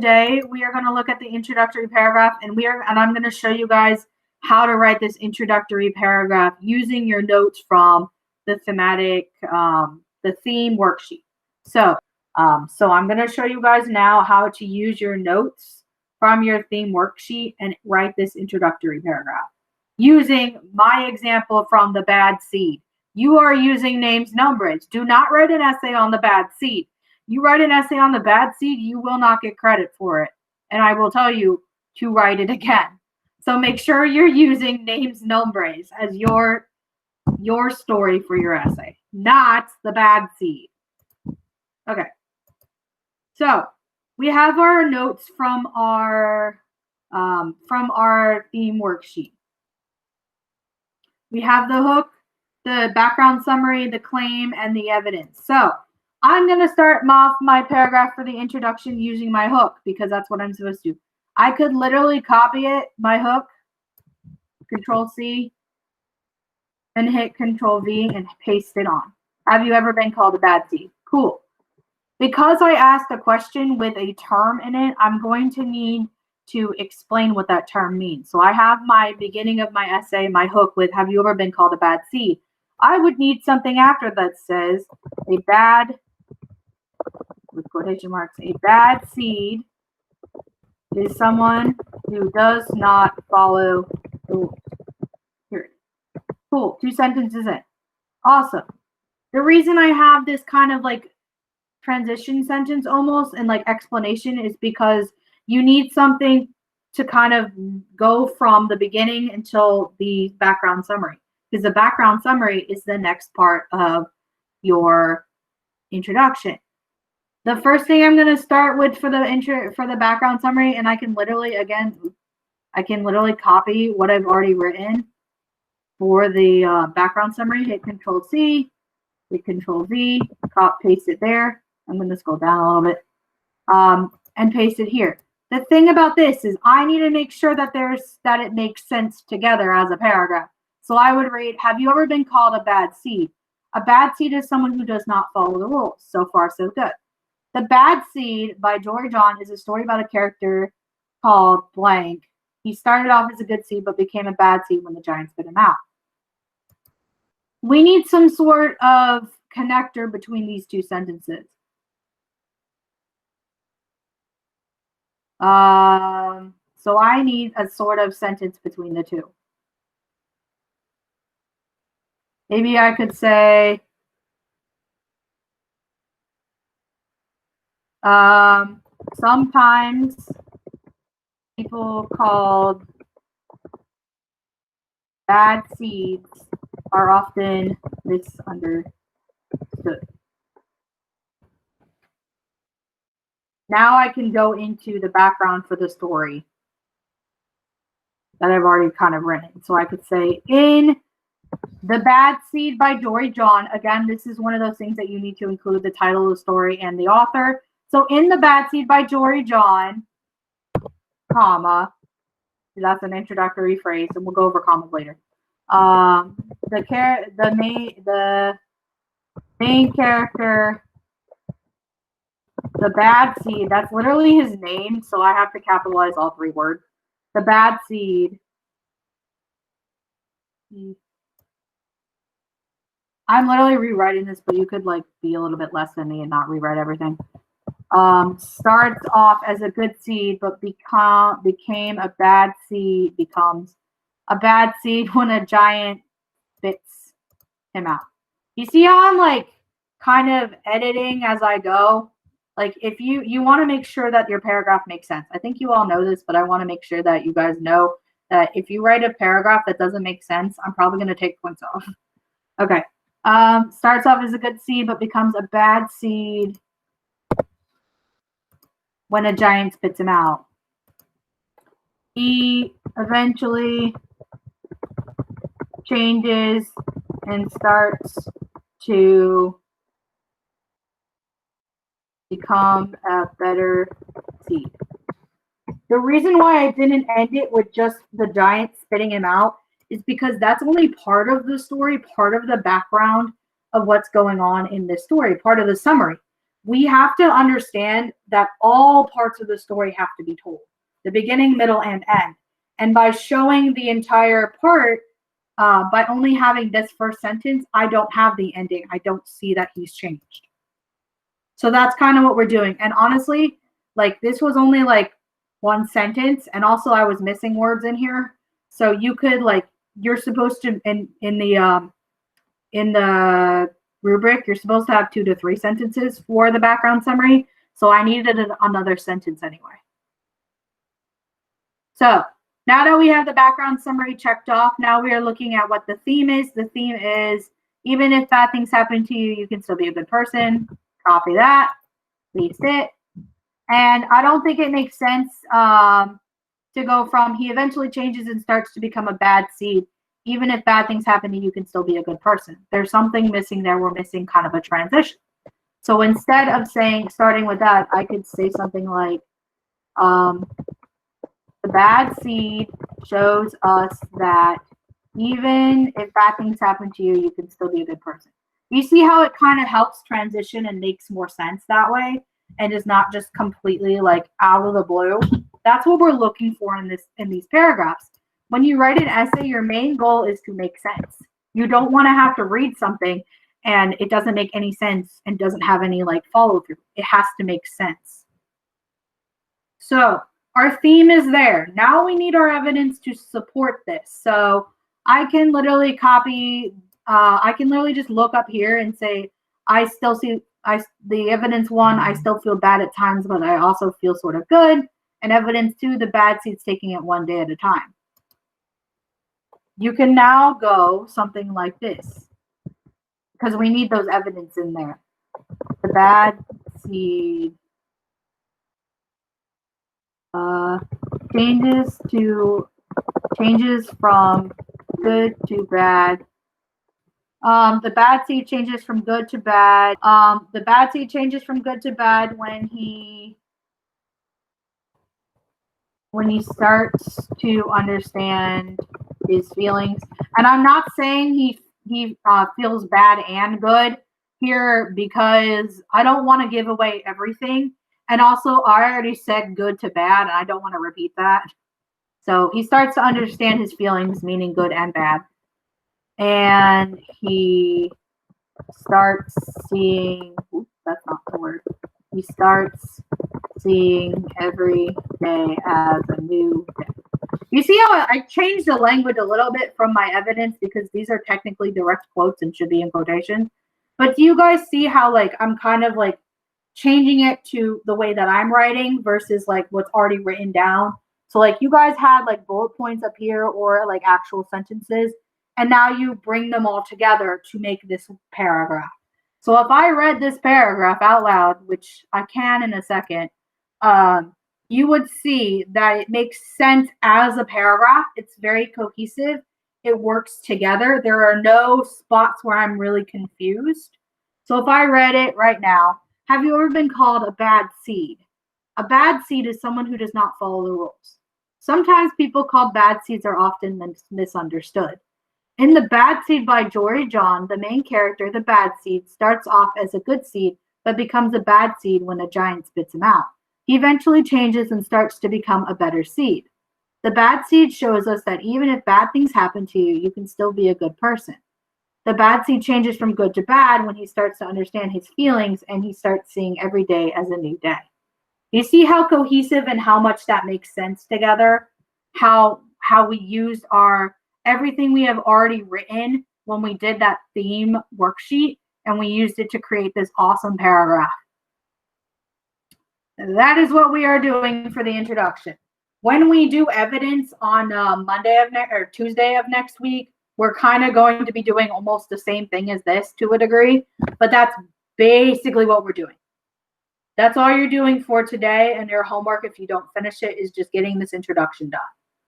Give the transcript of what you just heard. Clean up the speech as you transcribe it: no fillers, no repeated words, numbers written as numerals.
Today we are going to look at the introductory paragraph, and I'm going to show you guys how to write this introductory paragraph using your notes from the the theme worksheet. So I'm going to show you guys now how to use your notes from your theme worksheet and write this introductory paragraph using my example from the bad seed. You are using names, numbers. Do not write an essay on the bad seed. You write an essay on the bad seed, you will not get credit for it. And I will tell you to write it again. So make sure you're using names, numbers as your story for your essay, not the bad seed. Okay. So we have our notes from our theme worksheet. We have the hook, the background summary, the claim, and the evidence. So I'm going to start off my paragraph for the introduction using my hook because that's what I'm supposed to do. I could literally copy it, my hook, Control-C, and hit Control-V and paste it on. Have you ever been called a bad seed? Cool. Because I asked a question with a term in it, I'm going to need to explain what that term means. So I have my beginning of my essay, my hook with, have you ever been called a bad seed? I would need something after that says a bad, with quotation marks, a bad seed is someone who does not follow the rules. Here. Cool. 2 sentences in. Awesome. The reason I have this kind of like transition sentence almost and like explanation is because you need something to kind of go from the beginning until the background summary. Because the background summary is the next part of your introduction. The first thing I'm going to start with for the background summary, and I can literally copy what I've already written for the background summary. Hit Control-C, hit Control-V, paste it there. I'm going to scroll down a little bit and paste it here. The thing about this is I need to make sure that it makes sense together as a paragraph. So I would read, have you ever been called a bad seed? A bad seed is someone who does not follow the rules. So far, so good. The Bad Seed by Jory John is a story about a character called blank. He started off as a good seed, but became a bad seed when the Giants spit him out. We need some sort of connector between these 2 sentences. So I need a sort of sentence between the 2. Maybe I could say, sometimes people called bad seeds are often misunderstood. Now I can go into the background for the story that I've already kind of written. So I could say, in The Bad Seed by Jory John, again, this is one of those things that you need to include the title of the story and the author. So in The Bad Seed by Jory John, comma, that's an introductory phrase, and we'll go over commas later. The main character, the bad seed, that's literally his name, so I have to capitalize all 3 words. The bad seed. I'm literally rewriting this, but you could like be a little bit less than me and not rewrite everything. Starts off as a good seed, but became a bad seed, becomes a bad seed when a giant spits him out. You see how I'm like kind of editing as I go? Like if you want to make sure that your paragraph makes sense. I think you all know this, but I want to make sure that you guys know that if you write a paragraph that doesn't make sense, I'm probably going to take points off. Okay. Starts off as a good seed, but becomes a bad seed when a giant spits him out. He eventually changes and starts to become a better seed. The reason why I didn't end it with just the giant spitting him out is because that's only part of the story, part of the background of what's going on in this story, part of the summary. we have to understand that all parts of the story have to be told, the beginning, middle, and end. And by showing the entire part, by only having this first sentence, I don't have the ending. I don't see that he's changed. So that's kind of what we're doing. And honestly, like this was only like one sentence, and also I was missing words in here. So you could like, you're supposed to in the rubric, you're supposed to have 2 to 3 sentences for the background summary. So I needed another sentence anyway. So now that we have the background summary checked off, now we are looking at what the theme is. The theme is, even if bad things happen to you, you can still be a good person. Copy that, paste it. And I don't think it makes sense to go from he eventually changes and starts to become a bad seed. Even if bad things happen to you, you can still be a good person. There's something missing there. We're missing kind of a transition. So instead of starting with that, I could say something like, the bad seed shows us that even if bad things happen to you, you can still be a good person. You see how it kind of helps transition and makes more sense that way, and is not just completely like out of the blue. That's what we're looking for in these paragraphs. When you write an essay, your main goal is to make sense. You don't want to have to read something and it doesn't make any sense and doesn't have any like follow through. It has to make sense. So our theme is there. Now we need our evidence to support this. So I can literally copy, I can literally just look up here and say, I still see the evidence 1, I still feel bad at times, but I also feel sort of good. And evidence 2, the bad seed's taking it 1 day at a time. You can now go something like this, because we need those evidence in there. The bad seed changes from good to bad. The bad seed changes from good to bad. The bad seed changes from good to bad when he starts to understand his feelings. And I'm not saying he feels bad and good here, because I don't want to give away everything. And also, I already said good to bad, and I don't want to repeat that. So he starts to understand his feelings, meaning good and bad. And he starts seeing, that's not the word. He starts seeing every day as a new day. You see how I changed the language a little bit from my evidence, because these are technically direct quotes and should be in quotation. But do you guys see how like I'm kind of like changing it to the way that I'm writing versus like what's already written down? So like you guys had like bullet points up here or like actual sentences, and now you bring them all together to make this paragraph. So if I read this paragraph out loud, which I can in a second, you would see that it makes sense as a paragraph. It's very cohesive. It works together. There are no spots where I'm really confused. So if I read it right now, have you ever been called a bad seed? A bad seed is someone who does not follow the rules. Sometimes people called bad seeds are often misunderstood. In The Bad Seed by Jory John, the main character, the bad seed, starts off as a good seed, but becomes a bad seed when a giant spits him out. He eventually changes and starts to become a better seed. The bad seed shows us that even if bad things happen to you, you can still be a good person. The bad seed changes from good to bad when he starts to understand his feelings and he starts seeing every day as a new day. You see how cohesive and how much that makes sense together? How we used our everything we have already written when we did that theme worksheet, and we used it to create this awesome paragraph. That is what we are doing for the introduction. When we do evidence on Tuesday of next week, we're kind of going to be doing almost the same thing as this to a degree, but that's basically what we're doing. That's all you're doing for today, and your homework, if you don't finish it, is just getting this introduction done.